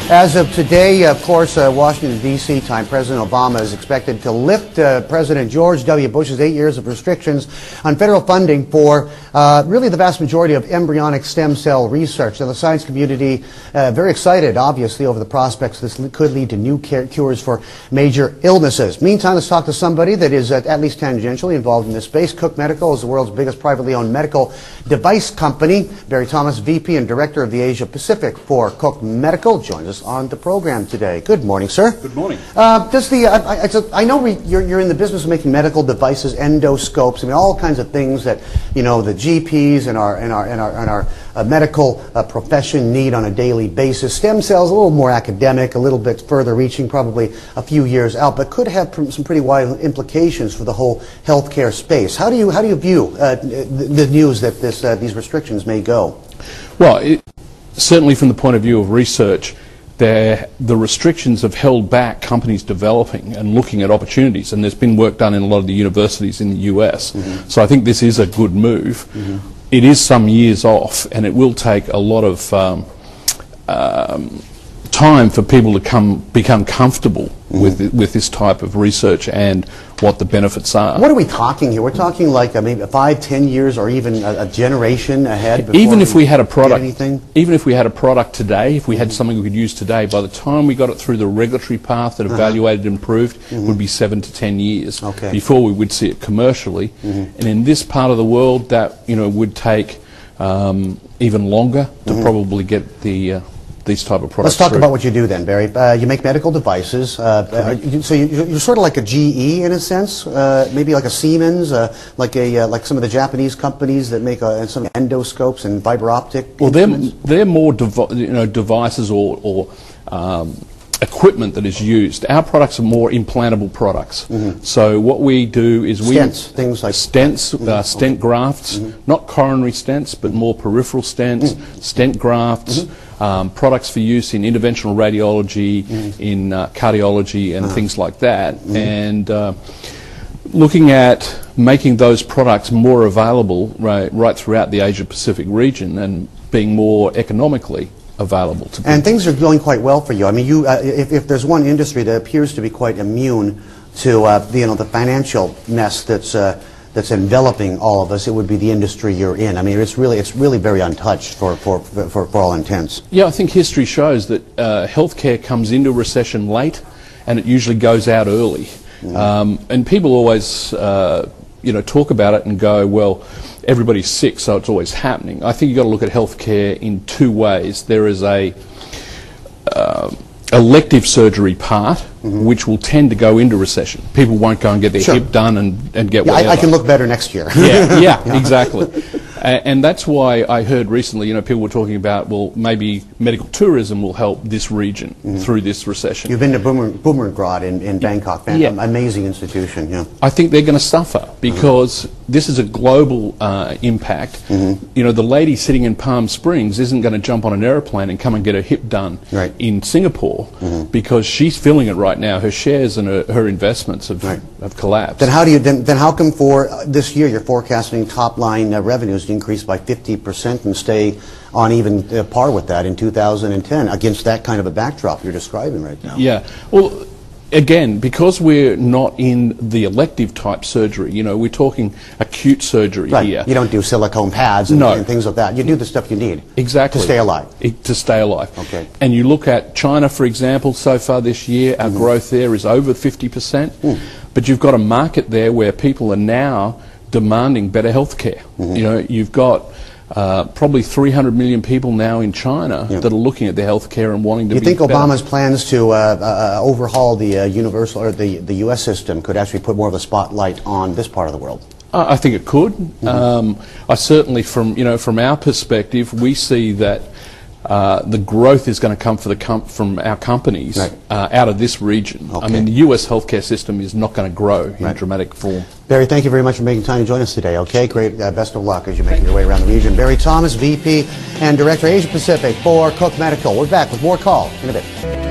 As of today, of course, Washington, D.C. time, President Obama is expected to lift President George W. Bush's 8 years of restrictions on federal funding for really the vast majority of embryonic stem cell research. Now, the science community very excited, obviously, over the prospects this could lead to new cures for major illnesses. Meantime, let's talk to somebody that is at least tangentially involved in this space. Cook Medical is the world's biggest privately owned medical device company. Barry Thomas, VP and Director of the Asia Pacific for Cook Medical, joins us on the program today. Good morning, sir. Good morning. I know you're in the business of making medical devices, endoscopes, I mean all kinds of things that the GPs and our medical profession need on a daily basis. Stem cells a little more academic, a little bit further reaching, probably a few years out, but could have some pretty wide implications for the whole healthcare space. How do you view the news that these restrictions may go? Well, certainly from the point of view of research, the restrictions have held back companies developing and looking at opportunities, and there's been work done in a lot of the universities in the US. Mm-hmm. So I think this is a good move. Mm-hmm. It is some years off, and it will take a lot of time for people to become comfortable with this type of research and what the benefits are. What are we talking here? We're talking like maybe 5-10 years, or even a generation ahead. Even if we had a product, even if we had a product today, if we had something we could use today, by the time we got it through the regulatory path that evaluated and approved, it would be 7 to 10 years before we would see it commercially. And in this part of the world, that would take even longer to probably get these type of products. Let's talk about what you do then, Barry. You make medical devices. So you're sort of like a GE in a sense, maybe like a Siemens, like some of the Japanese companies that make some endoscopes and fiber optic. Well, they're more devices or equipment that is used. Our products are more implantable products. So what we do is things like stents, stent grafts, not coronary stents, but more peripheral stents, stent grafts. Products for use in interventional radiology, in cardiology and things like that, and looking at making those products more available right throughout the Asia Pacific region and being more economically available to people. And things are going quite well for you. I mean, if there's one industry that appears to be quite immune to the financial mess that's enveloping all of us, it would be the industry you're in. I mean, it's really very untouched for all intents. Yeah, I think history shows that healthcare comes into recession late, and it usually goes out early. And people always, talk about it and go, well, everybody's sick, so it's always happening. I think you've got to look at healthcare in two ways. There is a elective surgery part, which will tend to go into recession. People won't go and get their hip done and get whatever. I can look better next year. Yeah, exactly. And that's why I heard recently, people were talking about, well, maybe medical tourism will help this region through this recession. You've been to Bloomberg in Bangkok, amazing institution. Yeah. I think they're going to suffer because this is a global impact. The lady sitting in Palm Springs isn't going to jump on an airplane and come and get her hip done in Singapore because she's feeling it right now. Her shares and her investments have collapsed. Then how come for this year you're forecasting top line revenues to increase by 50% and stay on even par with that in 2010 against that kind of a backdrop you're describing right now? Yeah. Well, again, because we're not in the elective type surgery, we're talking acute surgery here. You don't do silicone pads and things like that. You do the stuff you need. Exactly. To stay alive. To stay alive. Okay. And you look at China, for example, so far this year, our growth there is over 50%. But you've got a market there where people are now demanding better health care. You've got probably 300 million people now in China that are looking at their health care and wanting to be better. You think Obama's plans to overhaul the universal or the U.S. system could actually put more of a spotlight on this part of the world? I think it could. I certainly, from our perspective, we see that the growth is going to come from our companies out of this region. I mean, the U.S. healthcare system is not going to grow in dramatic form. Barry, thank you very much for making time to join us today. Okay, great. Best of luck as you're making your way around the region. Barry Thomas, VP and Director Asia Pacific for Cook Medical. We're back with more Call in a bit.